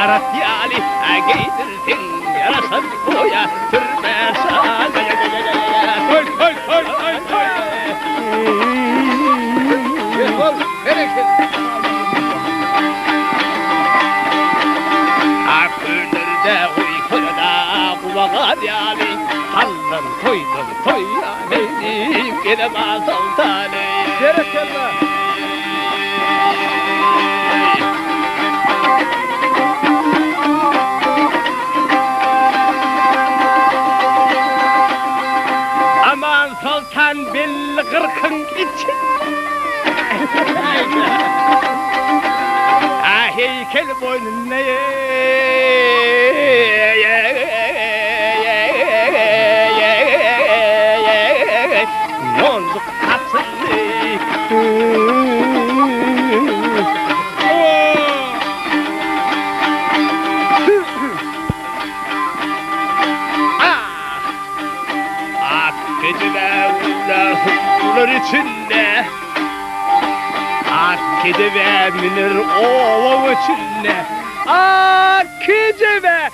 arat yali giydirsin yarasın boya türbe sana. Koy koy koy koy koy. Yol bereket. Akülerde uykuda kulağa yali Allah'ın koydun koya neydi giremez sultanı. Gerekirme. Aman sultan belli kırkın için. Heykel boynuna Monzuk tatlı Akıcılar içinde Akıcılar minir oğlu içinde Akıcılar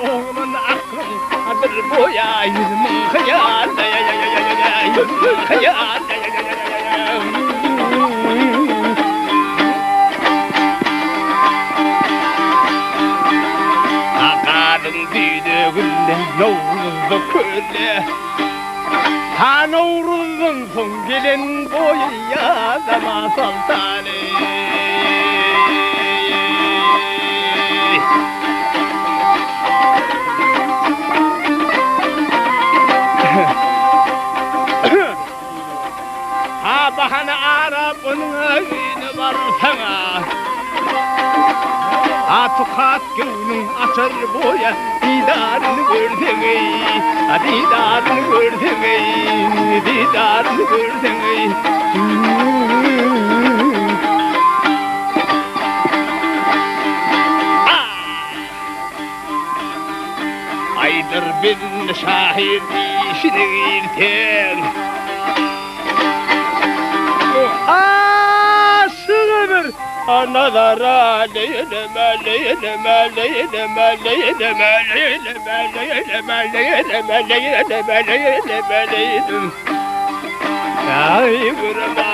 Oğlum aklım adır boya yüzümün hayal yüzümün hayal Akarın düdüğünde Novruz'da köle Ha Novruz'un son gelen boyu yazama sultanı Bahane Arap'ın evine varsana Atukat gönlün açar boya Didarını gördün ey Didarını gördün ey Didarını gördün ey Aydır bin şahir işini girten Sığınır anadara leyleme leyleme leyleme leyleme leyleme leyleme leyleme leyleme leyleme leyleme Ay vurma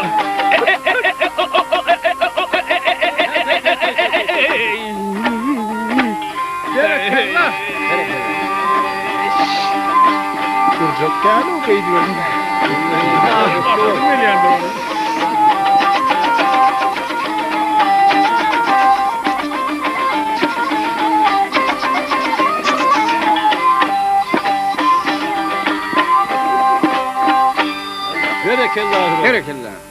Gerekirler Duracak yani o kaydıyorum Gerekirler.